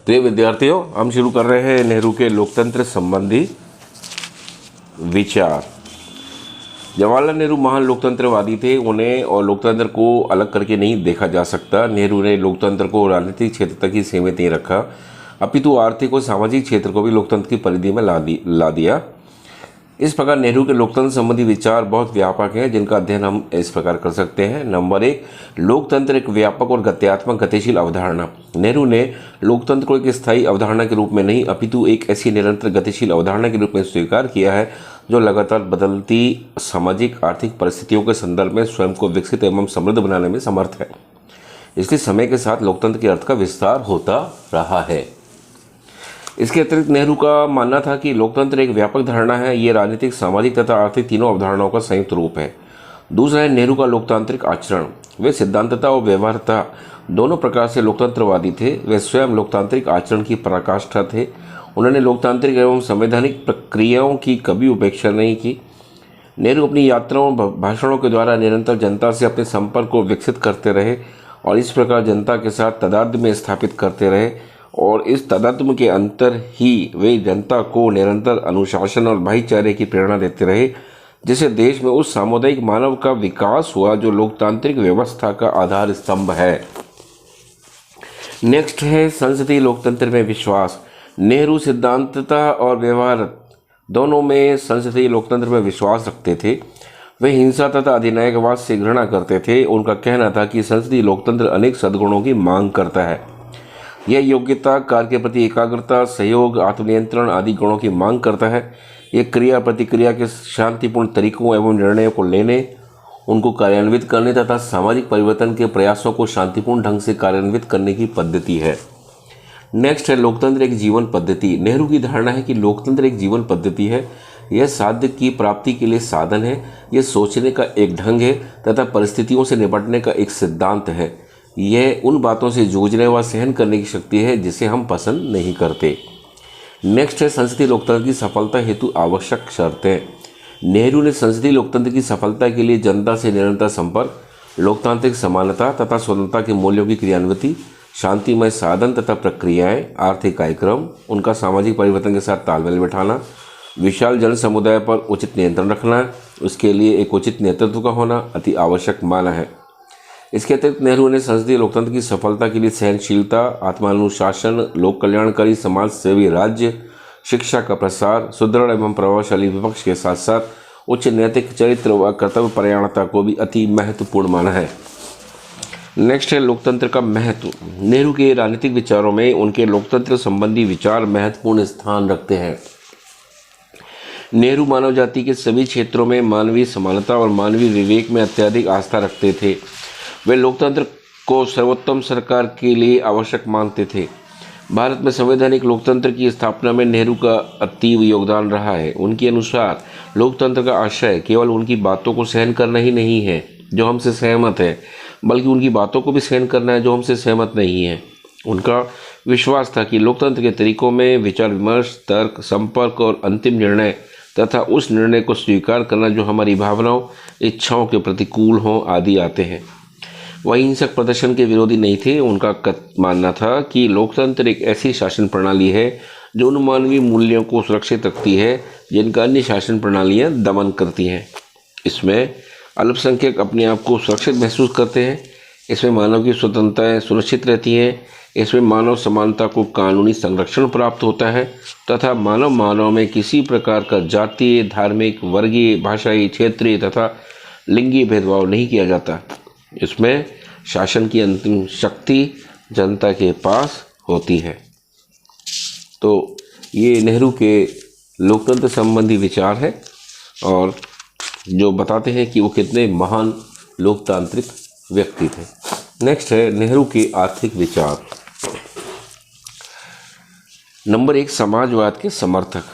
प्रिय विद्यार्थियों, हम शुरू कर रहे हैं नेहरू के लोकतंत्र संबंधी विचार। जवाहरलाल नेहरू महान लोकतंत्रवादी थे। उन्हें और लोकतंत्र को अलग करके नहीं देखा जा सकता। नेहरू ने लोकतंत्र को राजनीतिक क्षेत्र तक ही सीमित नहीं रखा, अपितु आर्थिक और सामाजिक क्षेत्र को भी लोकतंत्र की परिधि में ला दिया। इस प्रकार नेहरू के लोकतंत्र संबंधी विचार बहुत व्यापक हैं, जिनका अध्ययन हम इस प्रकार कर सकते हैं। नंबर 1, लोकतंत्र एक व्यापक और गत्यात्मक गतिशील अवधारणा। नेहरू ने लोकतंत्र को एक स्थायी अवधारणा के रूप में नहीं, अपितु एक ऐसी निरंतर गतिशील अवधारणा के रूप में स्वीकार किया है जो लगातार बदलती सामाजिक आर्थिक परिस्थितियों के संदर्भ में स्वयं को विकसित एवं समृद्ध बनाने में समर्थ है। इसलिए समय के साथ लोकतंत्र के अर्थ का विस्तार होता रहा है। इसके अतिरिक्त नेहरू का मानना था कि लोकतंत्र एक व्यापक धारणा है। ये राजनीतिक, सामाजिक तथा आर्थिक तीनों अवधारणाओं का संयुक्त रूप है। दूसरा है नेहरू का लोकतांत्रिक आचरण। वे सिद्धांतता और व्यवहारता दोनों प्रकार से लोकतंत्रवादी थे। वे स्वयं लोकतांत्रिक आचरण की पराकाष्ठा थे। उन्होंने लोकतांत्रिक एवं संवैधानिक प्रक्रियाओं की कभी उपेक्षा नहीं की। नेहरू अपनी यात्राओं और भाषणों के द्वारा निरंतर जनता से अपने संपर्क को विकसित करते रहे और इस प्रकार जनता के साथ तदाद में स्थापित करते रहे, और इस तदात्म के अंतर ही वे जनता को निरंतर अनुशासन और भाईचारे की प्रेरणा देते रहे, जिससे देश में उस सामुदायिक मानव का विकास हुआ जो लोकतांत्रिक व्यवस्था का आधार स्तंभ है। नेक्स्ट है संसदीय लोकतंत्र में विश्वास। नेहरू सिद्धांतता और व्यवहार दोनों में संसदीय लोकतंत्र में विश्वास रखते थे। वे हिंसा तथा अधिनायकवाद से घृणा करते थे। उनका कहना था कि संसदीय लोकतंत्र अनेक सद्गुणों की मांग करता है। यह योग्यता, कार्य के प्रति एकाग्रता, सहयोग, आत्मनियंत्रण आदि गुणों की मांग करता है। यह क्रिया प्रतिक्रिया के शांतिपूर्ण तरीकों एवं निर्णयों को लेने, उनको कार्यान्वित करने तथा सामाजिक परिवर्तन के प्रयासों को शांतिपूर्ण ढंग से कार्यान्वित करने की पद्धति है। नेक्स्ट है लोकतंत्र एक जीवन पद्धति। नेहरू की धारणा है कि लोकतंत्र एक जीवन पद्धति है। यह साध्य की प्राप्ति के लिए साधन है। यह सोचने का एक ढंग है तथा परिस्थितियों से निपटने का एक सिद्धांत है। यह उन बातों से जूझने व सहन करने की शक्ति है जिसे हम पसंद नहीं करते। नेक्स्ट है संसदीय लोकतंत्र की सफलता हेतु आवश्यक शर्तें। नेहरू ने संसदीय लोकतंत्र की सफलता के लिए जनता से निरंतर संपर्क, लोकतांत्रिक समानता तथा स्वतंत्रता के मूल्यों की क्रियान्विति, शांतिमय साधन तथा प्रक्रियाएं, आर्थिक कार्यक्रम, उनका सामाजिक परिवर्तन के साथ तालमेल बैठाना, विशाल जन समुदाय पर उचित नियंत्रण रखना, उसके लिए एक उचित नेतृत्व का होना अति आवश्यक माना है। इसके अतिरिक्त नेहरू ने संसदीय लोकतंत्र की सफलता के लिए सहनशीलता, आत्मानुशासन, लोक कल्याणकारी समाज सेवी राज्य, शिक्षा का प्रसार, सुदृढ़ एवं प्रभावशाली विपक्ष के साथ साथ उच्च नैतिक चरित्र व कर्तव्य परायणता को भी अति महत्वपूर्ण माना है। नेक्स्ट है लोकतंत्र का महत्व। नेहरू के राजनीतिक विचारों में उनके लोकतंत्र संबंधी विचार महत्वपूर्ण स्थान रखते हैं। नेहरू मानव जाति के सभी क्षेत्रों में मानवीय समानता और मानवीय विवेक में अत्यधिक आस्था रखते थे। वे लोकतंत्र को सर्वोत्तम सरकार के लिए आवश्यक मानते थे। भारत में संवैधानिक लोकतंत्र की स्थापना में नेहरू का अतीव योगदान रहा है। उनके अनुसार लोकतंत्र का आशय केवल उनकी बातों को सहन करना ही नहीं है जो हमसे सहमत है, बल्कि उनकी बातों को भी सहन करना है जो हमसे सहमत नहीं है। उनका विश्वास था कि लोकतंत्र के तरीकों में विचार विमर्श, तर्क, संपर्क और अंतिम निर्णय तथा उस निर्णय को स्वीकार करना जो हमारी भावनाओं, इच्छाओं के प्रतिकूल हों आदि आते हैं। वह हिंसक प्रदर्शन के विरोधी नहीं थे। उनका मानना था कि लोकतंत्र एक ऐसी शासन प्रणाली है जो उन मानवीय मूल्यों को सुरक्षित रखती है जिनका अन्य शासन प्रणालियां दमन करती हैं। इसमें अल्पसंख्यक अपने आप को सुरक्षित महसूस करते हैं। इसमें मानव की स्वतंत्रताएं सुरक्षित रहती हैं। इसमें मानव समानता को कानूनी संरक्षण प्राप्त होता है तथा मानव में किसी प्रकार का जातीय, धार्मिक, वर्गीय, भाषाई, क्षेत्रीय तथा लिंगी भेदभाव नहीं किया जाता। इसमें शासन की अंतिम शक्ति जनता के पास होती है। तो ये नेहरू के लोकतंत्र संबंधी विचार है और जो बताते हैं कि वो कितने महान लोकतांत्रिक व्यक्ति थे। नेक्स्ट है नेहरू के आर्थिक विचार। नंबर 1, समाजवाद के समर्थक।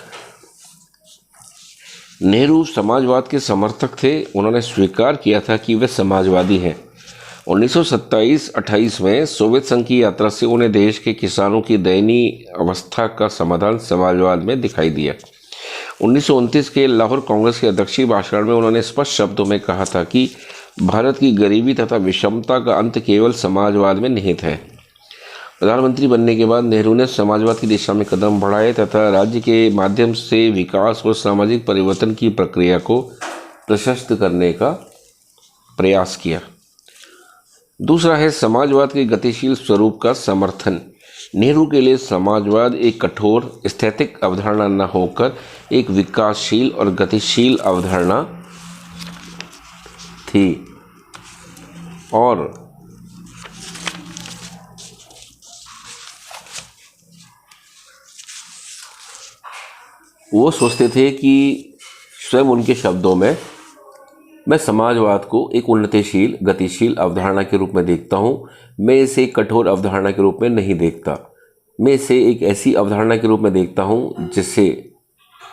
नेहरू समाजवाद के समर्थक थे। उन्होंने स्वीकार किया था कि वे समाजवादी हैं। 1927-28 में सोवियत संघ की यात्रा से उन्हें देश के किसानों की दयनीय अवस्था का समाधान समाजवाद में दिखाई दिया। 1929 के लाहौर कांग्रेस के अध्यक्षीय भाषण में उन्होंने स्पष्ट शब्दों में कहा था कि भारत की गरीबी तथा विषमता का अंत केवल समाजवाद में निहित है। प्रधानमंत्री बनने के बाद नेहरू ने समाजवाद की दिशा में कदम बढ़ाए तथा राज्य के माध्यम से विकास और सामाजिक परिवर्तन की प्रक्रिया को प्रशस्त करने का प्रयास किया। दूसरा है समाजवाद के गतिशील स्वरूप का समर्थन। नेहरू के लिए समाजवाद एक कठोर स्थैतिक अवधारणा न होकर एक विकासशील और गतिशील अवधारणा थी और वो सोचते थे कि स्वयं उनके शब्दों में, मैं समाजवाद को एक उन्नतिशील गतिशील अवधारणा के रूप में देखता हूँ। मैं इसे एक कठोर अवधारणा के रूप में नहीं देखता। मैं इसे एक ऐसी अवधारणा के रूप में देखता हूँ जिससे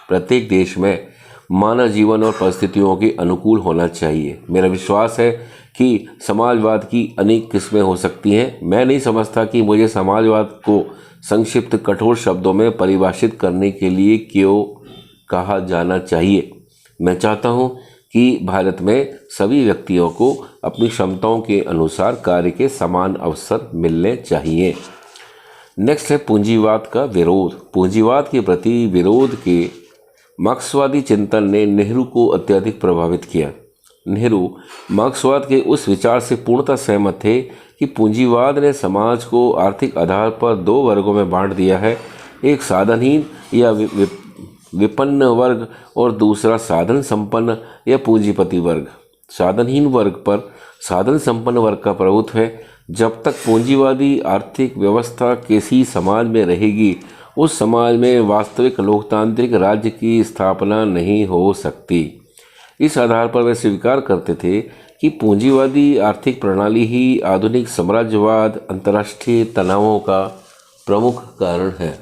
प्रत्येक देश में मानव जीवन और परिस्थितियों के अनुकूल होना चाहिए। मेरा विश्वास है कि समाजवाद की अनेक किस्में हो सकती हैं। मैं नहीं समझता कि मुझे समाजवाद को संक्षिप्त कठोर शब्दों में परिभाषित करने के लिए क्यों कहा जाना चाहिए। मैं चाहता हूँ कि भारत में सभी व्यक्तियों को अपनी क्षमताओं के अनुसार कार्य के समान अवसर मिलने चाहिए। नेक्स्ट है पूंजीवाद का विरोध। पूंजीवाद के प्रति विरोध के मार्क्सवादी चिंतन ने नेहरू को अत्यधिक प्रभावित किया। नेहरू मार्क्सवाद के उस विचार से पूर्णतः सहमत थे कि पूंजीवाद ने समाज को आर्थिक आधार पर दो वर्गों में बांट दिया है, एक साधनहीन या विपन्न वर्ग और दूसरा साधन संपन्न या पूंजीपति वर्ग। साधनहीन वर्ग पर साधन संपन्न वर्ग का प्रभुत्व है। जब तक पूंजीवादी आर्थिक व्यवस्था किसी समाज में रहेगी, उस समाज में वास्तविक लोकतांत्रिक राज्य की स्थापना नहीं हो सकती। इस आधार पर वे स्वीकार करते थे कि पूंजीवादी आर्थिक प्रणाली ही आधुनिक साम्राज्यवाद अंतर्राष्ट्रीय तनावों का प्रमुख कारण है।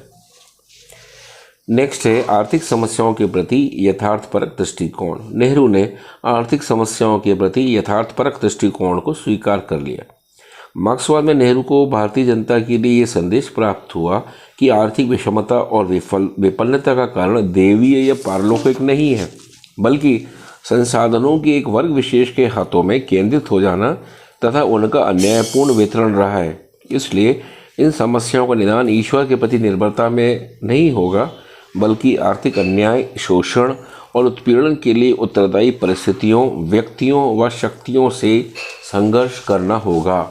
नेक्स्ट है आर्थिक समस्याओं के प्रति यथार्थपरक दृष्टिकोण। नेहरू ने आर्थिक समस्याओं के प्रति यथार्थपरक दृष्टिकोण को स्वीकार कर लिया। मार्क्सवाद में नेहरू को भारतीय जनता के लिए ये संदेश प्राप्त हुआ कि आर्थिक विषमता और विपन्नता का कारण देवीय या पारलौकिक नहीं है, बल्कि संसाधनों की एक वर्ग विशेष के हाथों में केंद्रित हो जाना तथा उनका अन्यायपूर्ण वितरण रहा है। इसलिए इन समस्याओं का निदान ईश्वर के प्रति निर्भरता में नहीं होगा, बल्कि आर्थिक अन्याय, शोषण और उत्पीड़न के लिए उत्तरदायी परिस्थितियों, व्यक्तियों व शक्तियों से संघर्ष करना होगा।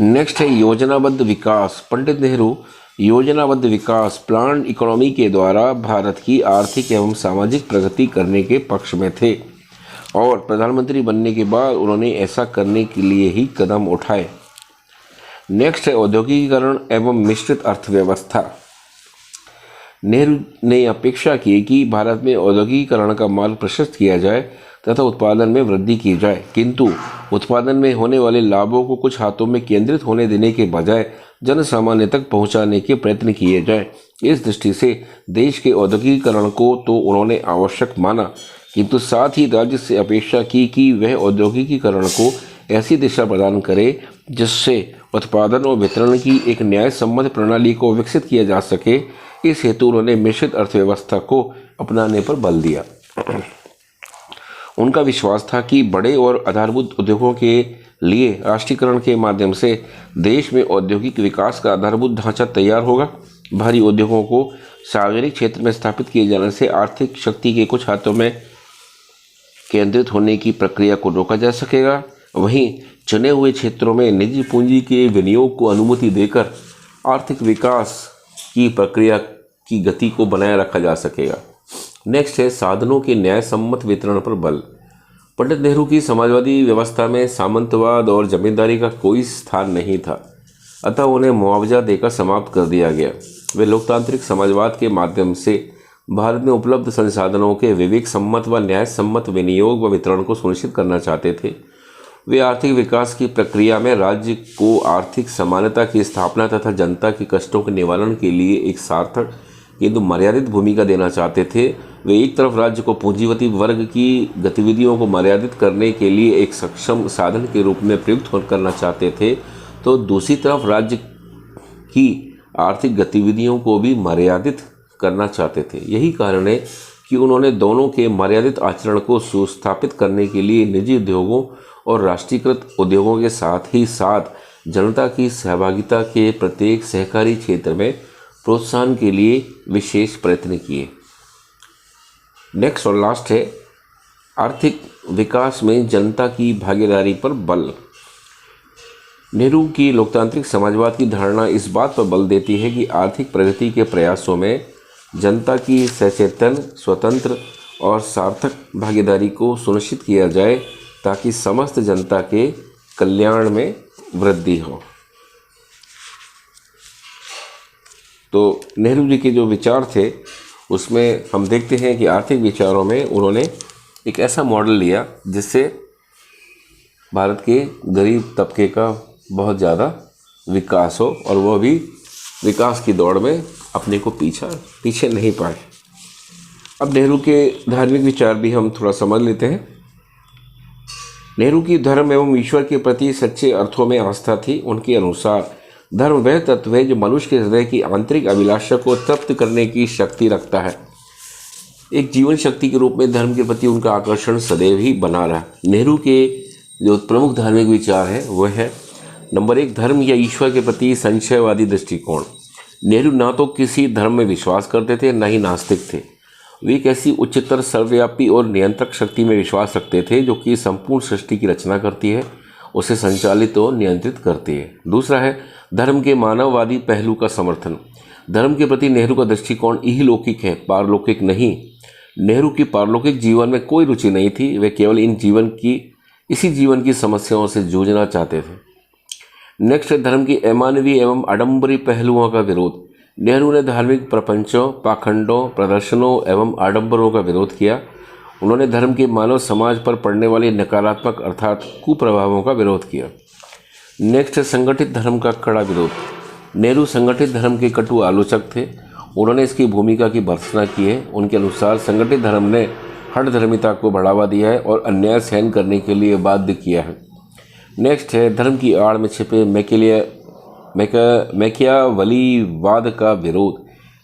नेक्स्ट है योजनाबद्ध विकास। पंडित नेहरू योजनाबद्ध विकास, प्लान्ड इकोनॉमी के द्वारा भारत की आर्थिक एवं सामाजिक प्रगति करने के पक्ष में थे और प्रधानमंत्री बनने के बाद उन्होंने ऐसा करने के लिए ही कदम उठाए। नेक्स्ट है औद्योगिकीकरण एवं मिश्रित अर्थव्यवस्था। नेहरू ने अपेक्षा की कि भारत में औद्योगिकीकरण का मार्ग प्रशस्त किया जाए तथा उत्पादन में वृद्धि की जाए, किंतु उत्पादन में होने वाले लाभों को कुछ हाथों में केंद्रित होने देने के बजाय जन सामान्य तक पहुंचाने के प्रयत्न किए जाए। इस दृष्टि से देश के औद्योगिकीकरण को तो उन्होंने आवश्यक माना, किंतु साथ ही राज्य से अपेक्षा की कि वह औद्योगिकीकरण को ऐसी दिशा प्रदान करे जिससे उत्पादन और वितरण की एक न्यायसम्मत प्रणाली को विकसित किया जा सके। इस हेतु उन्होंने मिश्रित अर्थव्यवस्था को अपनाने पर बल दिया। उनका विश्वास था कि बड़े और आधारभूत उद्योगों के लिए राष्ट्रीयकरण के माध्यम से देश में औद्योगिक विकास का आधारभूत ढांचा तैयार होगा। भारी उद्योगों को सार्वजनिक क्षेत्र में स्थापित किए जाने से आर्थिक शक्ति के कुछ हाथों में केंद्रित होने की प्रक्रिया को रोका जा सकेगा। वहीं चुने हुए क्षेत्रों में निजी पूंजी के विनियोग को अनुमति देकर आर्थिक विकास की प्रक्रिया की गति को बनाए रखा जा सकेगा। नेक्स्ट है साधनों के न्यायसम्मत वितरण पर बल। पंडित नेहरू की समाजवादी व्यवस्था में सामंतवाद और जमींदारी का कोई स्थान नहीं था, अतः उन्हें मुआवजा देकर समाप्त कर दिया गया। वे लोकतांत्रिक समाजवाद के माध्यम से भारत में उपलब्ध संसाधनों के विवेक सम्मत व न्याय सम्मत विनियोग व वितरण को सुनिश्चित करना चाहते थे। वे आर्थिक विकास की प्रक्रिया में राज्य को आर्थिक समानता की स्थापना तथा जनता के कष्टों के निवारण के लिए एक सार्थक किंतु मर्यादित भूमिका देना चाहते थे। वे एक तरफ राज्य को पूंजीपति वर्ग की गतिविधियों को मर्यादित करने के लिए एक सक्षम साधन के रूप में प्रयुक्त करना चाहते थे, तो दूसरी तरफ राज्य की आर्थिक गतिविधियों को भी मर्यादित करना चाहते थे। यही कारण है कि उन्होंने दोनों के मर्यादित आचरण को सुस्थापित करने के लिए निजी उद्योगों और राष्ट्रीयकृत उद्योगों के साथ ही साथ जनता की सहभागिता के प्रत्येक सहकारी क्षेत्र में प्रोत्साहन के लिए विशेष प्रयत्न किए। नेक्स्ट और लास्ट है आर्थिक विकास में जनता की भागीदारी पर बल। नेहरू की लोकतांत्रिक समाजवाद की धारणा इस बात पर बल देती है कि आर्थिक प्रगति के प्रयासों में जनता की सचेतन, स्वतंत्र और सार्थक भागीदारी को सुनिश्चित किया जाए ताकि समस्त जनता के कल्याण में वृद्धि हो। तो नेहरू जी के जो विचार थे उसमें हम देखते हैं कि आर्थिक विचारों में उन्होंने एक ऐसा मॉडल लिया जिससे भारत के गरीब तबके का बहुत ज़्यादा विकास हो और वह भी विकास की दौड़ में अपने को पीछे नहीं पाए। अब नेहरू के धार्मिक विचार भी हम थोड़ा समझ लेते हैं। नेहरू की धर्म एवं ईश्वर के प्रति सच्चे अर्थों में आस्था थी। उनके अनुसार धर्म वह तत्व है जो मनुष्य के हृदय की आंतरिक अभिलाषा को तृप्त करने की शक्ति रखता है। एक जीवन शक्ति के रूप में धर्म के प्रति उनका आकर्षण सदैव ही बना रहा। नेहरू के जो प्रमुख धार्मिक विचार हैं वह है नंबर 1, धर्म या ईश्वर के प्रति संशयवादी दृष्टिकोण। नेहरू ना तो किसी धर्म में विश्वास करते थे न ही नास्तिक थे। वे एक ऐसी उच्चतर, सर्वव्यापी और नियंत्रक शक्ति में विश्वास रखते थे जो कि संपूर्ण सृष्टि की रचना करती है, उसे संचालित और नियंत्रित करती है। दूसरा है धर्म के मानववादी पहलू का समर्थन। धर्म के प्रति नेहरू का दृष्टिकोण इहलौकिक है, पारलौकिक नहीं। नेहरू की पारलौकिक जीवन में कोई रुचि नहीं थी। वे केवल इसी जीवन की समस्याओं से जूझना चाहते थे। नेक्स्ट है धर्म की अमानवीय एवं आडंबरी पहलुओं का विरोध। नेहरू ने धार्मिक प्रपंचों, पाखंडों, प्रदर्शनों एवं आडंबरों का विरोध किया। उन्होंने धर्म के मानव समाज पर पड़ने वाले नकारात्मक अर्थात कुप्रभावों का विरोध किया। नेक्स्ट है संगठित धर्म का कड़ा विरोध। नेहरू संगठित धर्म के कटु आलोचक थे। उन्होंने इसकी भूमिका की भर्त्सना की है। उनके अनुसार संगठित धर्म ने हठधर्मिता को बढ़ावा दिया है और अन्याय सहन करने के लिए बाध्य किया है। नेक्स्ट है धर्म की आड़ में छिपे मैकियावलीवाद का विरोध।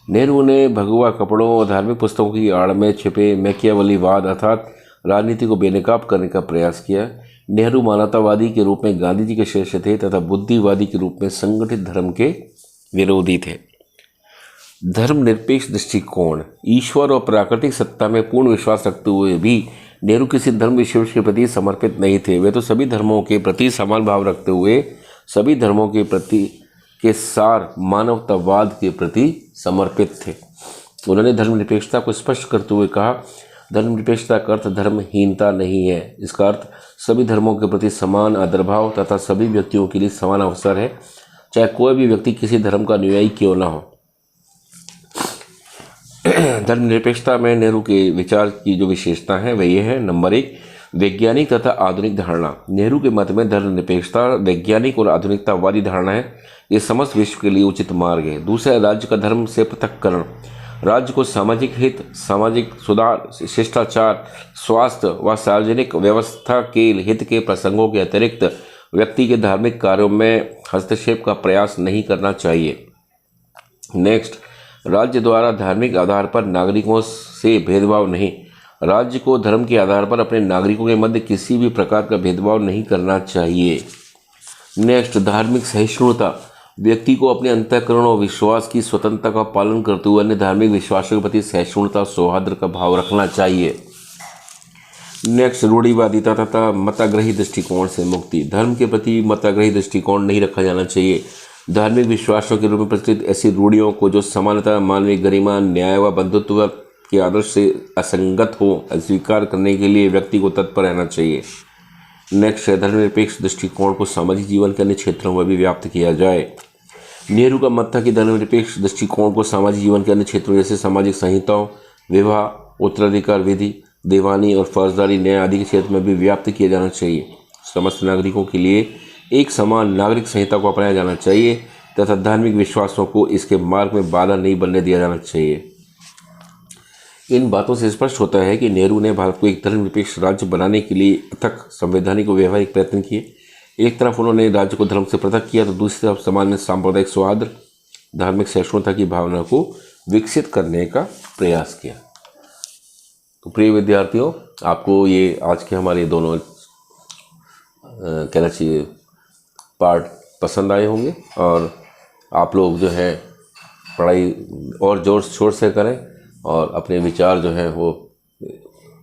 नेहरू ने भगवा कपड़ों और धार्मिक पुस्तकों की आड़ में छिपे मैकियावलीवाद अर्थात राजनीति को बेनकाब करने का प्रयास किया। नेहरू मानवतावादी के रूप में गांधी जी के शिष्य थे तथा बुद्धिवादी के रूप में संगठित धर्म के विरोधी थे। धर्मनिरपेक्ष दृष्टिकोण। ईश्वर और प्राकृतिक सत्ता में पूर्ण विश्वास रखते हुए भी नेहरू किसी धर्म विशेष के प्रति समर्पित नहीं थे। वे तो सभी धर्मों के प्रति समान भाव रखते हुए सभी धर्मों के प्रति के सार मानवतावाद के प्रति समर्पित थे। उन्होंने धर्मनिरपेक्षता को स्पष्ट करते हुए कहा, धर्मनिरपेक्षता का अर्थ धर्महीनता नहीं है। इसका अर्थ सभी धर्मों के प्रति समान आदरभाव तथा सभी व्यक्तियों के लिए समान अवसर है, चाहे कोई भी व्यक्ति किसी धर्म का अनुयायी क्यों ना हो। धर्मनिरपेक्षता में नेहरू के विचार की जो विशेषता है वह ये है नंबर 1, वैज्ञानिक तथा आधुनिक धारणा। नेहरू के मत में धर्मनिरपेक्षता वैज्ञानिक और आधुनिकतावादी धारणा है। ये समस्त विश्व के लिए उचित मार्ग है। दूसरा है राज्य का धर्म से पृथक्करण। राज्य को सामाजिक हित, सामाजिक सुधार, शिष्टाचार, स्वास्थ्य व सार्वजनिक व्यवस्था के हित के प्रसंगों के अतिरिक्त व्यक्ति के धार्मिक कार्यों में हस्तक्षेप का प्रयास नहीं करना चाहिए। नेक्स्ट, राज्य द्वारा धार्मिक आधार पर नागरिकों से भेदभाव नहीं। राज्य को धर्म के आधार पर अपने नागरिकों के मध्य किसी भी प्रकार का भेदभाव नहीं करना चाहिए। नेक्स्ट, धार्मिक सहिष्णुता। व्यक्ति को अपने अंतःकरण और विश्वास की स्वतंत्रता का पालन करते हुए अन्य धार्मिक विश्वासों के प्रति सहिष्णुता और सौहार्द का भाव रखना चाहिए। नेक्स्ट, रूढ़िवादिता तथा मताग्रही दृष्टिकोण से मुक्ति। धर्म के प्रति मताग्रही दृष्टिकोण नहीं रखा जाना चाहिए। धार्मिक विश्वासों के रूप में प्रचलित ऐसी रूढ़ियों को जो समानता, मानवीय गरिमा, न्याय व बंधुत्व के आदर्श से असंगत हो, अस्वीकार करने के लिए व्यक्ति को तत्पर रहना चाहिए। नेक्स्ट है धर्मनिरपेक्ष दृष्टिकोण को सामाजिक जीवन के अन्य क्षेत्रों में भी व्याप्त किया जाए। नेहरू का मत था कि धर्मनिरपेक्ष दृष्टिकोण को सामाजिक जीवन के अन्य क्षेत्रों जैसे सामाजिक संहिताओं, विवाह, उत्तराधिकार विधि, दीवानी और फौजदारी न्याय आदि के क्षेत्र में भी व्याप्त किया जाना चाहिए। समस्त नागरिकों के लिए एक समान नागरिक संहिता को अपनाया जाना चाहिए तथा धार्मिक विश्वासों को इसके मार्ग में बाधा नहीं बनने दिया जाना चाहिए। इन बातों से स्पष्ट होता है कि नेहरू ने भारत को एक धर्मनिरपेक्ष राज्य बनाने के लिए अथक संवैधानिक और व्यवहारिक प्रयत्न किए। एक तरफ उन्होंने राज्य को धर्म से पृथक किया तो दूसरी तरफ समाज में सांप्रदायिक सौहार्द, धार्मिक सहिष्णुता की भावना को विकसित करने का प्रयास किया। तो प्रिय विद्यार्थियों, आपको ये आज के हमारे दोनों कहना चाहिए पार्ट पसंद आए होंगे और आप लोग जो है पढ़ाई और जोर शोर से करें और अपने विचार जो हैं वो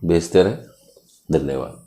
भेजते रहें। धन्यवाद।